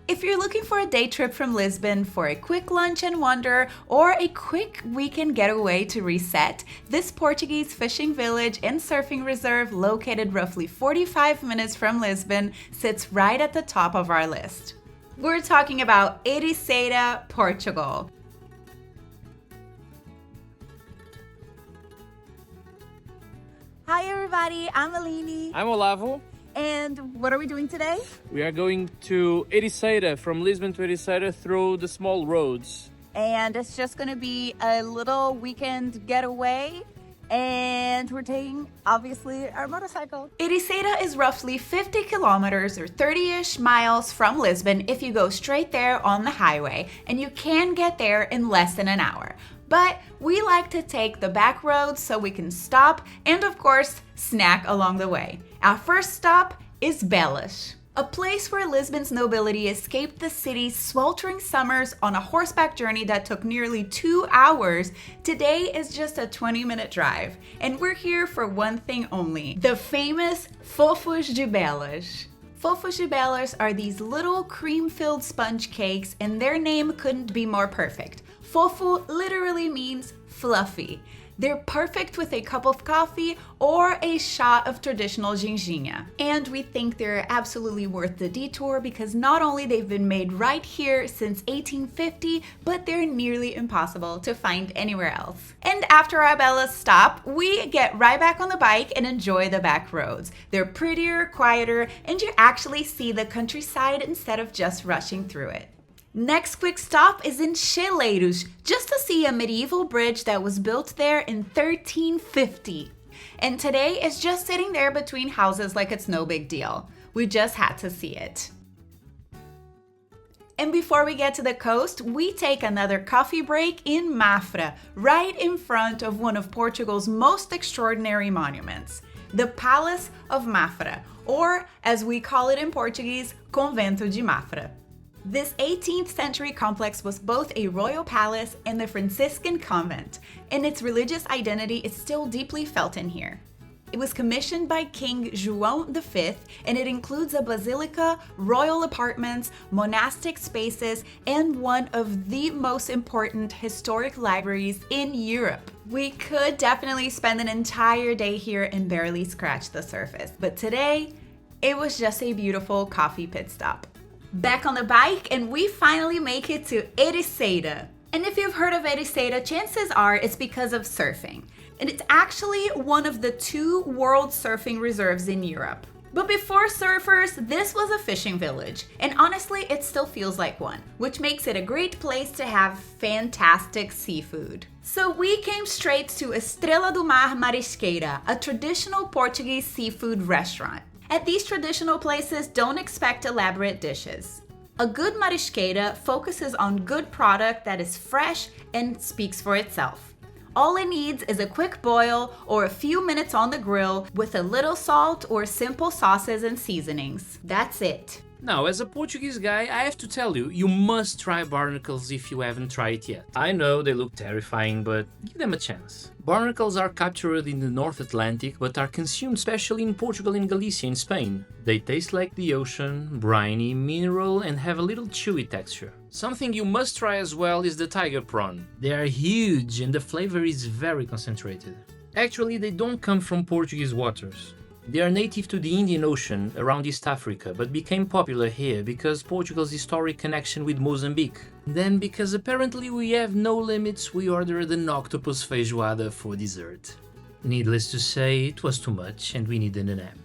If you're looking for a day trip from Lisbon for a quick lunch and wander or a quick weekend getaway to reset, this Portuguese fishing village and surfing reserve located roughly 45 minutes from Lisbon sits right at the top of our list. We're talking about Ericeira, Portugal. Hi everybody, I'm Aline. I'm Olavo. And what are we doing today? We are going to Ericeira, from Lisbon to Ericeira through the small roads. And it's just gonna be a little weekend getaway. And we're taking, obviously, our motorcycle. Ericeira is roughly 50 kilometers or 30-ish miles from Lisbon if you go straight there on the highway. And you can get there in less than an hour. But we like to take the back roads so we can stop and, of course, snack along the way. Our first stop is Belas, a place where Lisbon's nobility escaped the city's sweltering summers on a horseback journey that took nearly 2 hours. Today is just a 20-minute drive, and we're here for one thing only: the famous Fofos de Belas. Fofos de Belas are these little cream-filled sponge cakes, and their name couldn't be more perfect. Fofo literally means fluffy. They're perfect with a cup of coffee or a shot of traditional ginginha. And we think they're absolutely worth the detour because not only they've been made right here since 1850, but they're nearly impossible to find anywhere else. And after our Belas stop, we get right back on the bike and enjoy the back roads. They're prettier, quieter, and you actually see the countryside instead of just rushing through it. Next quick stop is in Cheleiros, just to see a medieval bridge that was built there in 1350. And today is just sitting there between houses like it's no big deal. We just had to see it. And before we get to the coast, we take another coffee break in Mafra, right in front of one of Portugal's most extraordinary monuments, the Palace of Mafra, or as we call it in Portuguese, Convento de Mafra. This 18th century complex was both a royal palace and a Franciscan convent, and its religious identity is still deeply felt in here. It was commissioned by King João V, and it includes a basilica, royal apartments, monastic spaces, and one of the most important historic libraries in Europe. We could definitely spend an entire day here and barely scratch the surface, but today, it was just a beautiful coffee pit stop. Back on the bike, and we finally make it to Ericeira. And if you've heard of Ericeira, chances are it's because of surfing. And it's actually one of the 2 world surfing reserves in Europe. But before surfers, this was a fishing village. And honestly, it still feels like one, which makes it a great place to have fantastic seafood. So we came straight to Estrela do Mar Marisqueira, a traditional Portuguese seafood restaurant. At these traditional places, don't expect elaborate dishes. A good marisqueira focuses on good product that is fresh and speaks for itself. All it needs is a quick boil or a few minutes on the grill with a little salt or simple sauces and seasonings. That's it. Now, as a Portuguese guy, I have to tell you, you must try Barnacles if you haven't tried it yet. I know they look terrifying, but give them a chance. Barnacles are captured in the North Atlantic, but are consumed especially in Portugal and Galicia in Spain. They taste like the ocean, briny, mineral, and have a little chewy texture. Something you must try as well is the tiger prawn. They are huge and the flavor is very concentrated. Actually, they don't come from Portuguese waters. They are native to the Indian Ocean around East Africa, but became popular here because Portugal's historic connection with Mozambique. Then, because apparently we have no limits, we ordered an octopus feijoada for dessert. Needless to say, it was too much and we needed a nap.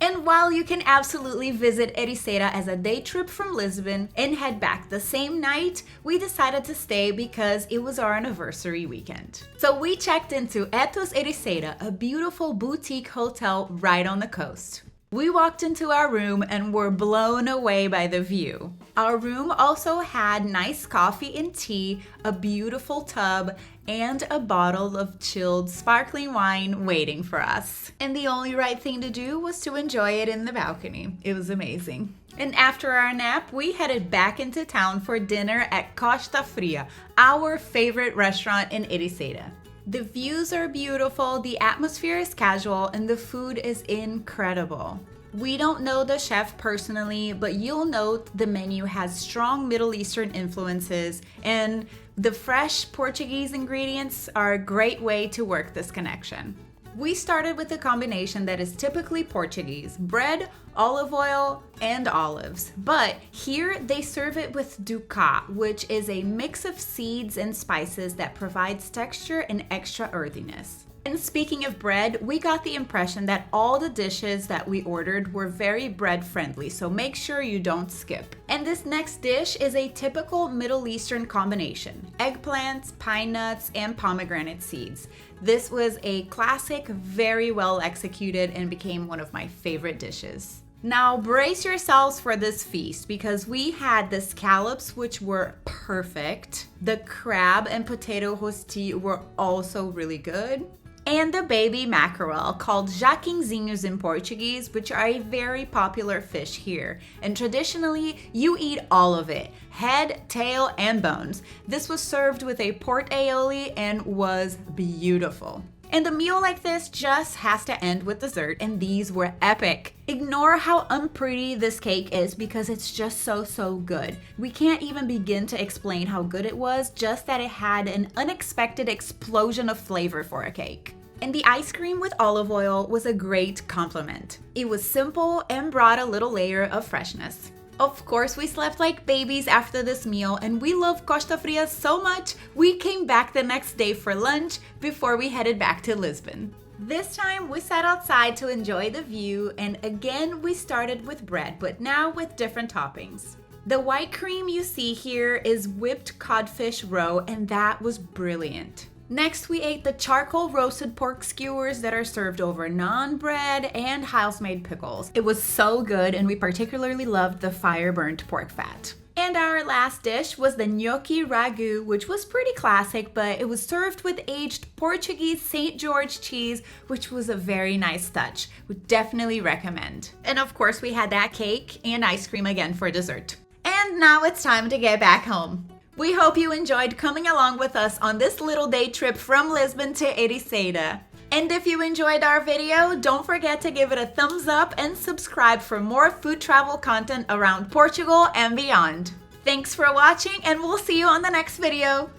And while you can absolutely visit Ericeira as a day trip from Lisbon and head back the same night, we decided to stay because it was our anniversary weekend. So we checked into Aethos Ericeira, a beautiful boutique hotel right on the coast. We walked into our room and were blown away by the view. Our room also had nice coffee and tea, a beautiful tub, and a bottle of chilled sparkling wine waiting for us. And the only right thing to do was to enjoy it in the balcony. It was amazing. And after our nap, we headed back into town for dinner at Costa Fria, our favorite restaurant in Ericeira. The views are beautiful, the atmosphere is casual, and the food is incredible. We don't know the chef personally, but you'll note the menu has strong Middle Eastern influences, and the fresh Portuguese ingredients are a great way to work this connection. We started with a combination that is typically Portuguese: bread, olive oil, and olives. But here they serve it with ducat, which is a mix of seeds and spices that provides texture and extra earthiness. And speaking of bread, we got the impression that all the dishes that we ordered were very bread friendly, so make sure you don't skip. And this next dish is a typical Middle Eastern combination: eggplants, pine nuts, and pomegranate seeds. This was a classic, very well executed, and became one of my favorite dishes. Now brace yourselves for this feast, because we had the scallops, which were perfect. The crab and potato rosti were also really good. And the baby mackerel, called jaquinzinhos in Portuguese, which are a very popular fish here. And traditionally, you eat all of it: head, tail, and bones. This was served with a port aioli and was beautiful. And a meal like this just has to end with dessert, and these were epic. Ignore how unpretty this cake is, because it's just so good. We can't even begin to explain how good it was, just that it had an unexpected explosion of flavor for a cake. And the ice cream with olive oil was a great compliment. It was simple and brought a little layer of freshness. Of course, we slept like babies after this meal, and we love Costa Fria so much, we came back the next day for lunch before we headed back to Lisbon. This time, we sat outside to enjoy the view, and again, we started with bread, but now with different toppings. The white cream you see here is whipped codfish roe, and that was brilliant. Next, we ate the charcoal roasted pork skewers that are served over naan bread and house-made pickles. It was so good, and we particularly loved the fire-burnt pork fat. And our last dish was the gnocchi ragu, which was pretty classic, but it was served with aged Portuguese St. George cheese, which was a very nice touch. Would definitely recommend. And of course, we had that cake and ice cream again for dessert. And now it's time to get back home. We hope you enjoyed coming along with us on this little day trip from Lisbon to Ericeira. And if you enjoyed our video, don't forget to give it a thumbs up and subscribe for more food travel content around Portugal and beyond. Thanks for watching, and we'll see you on the next video.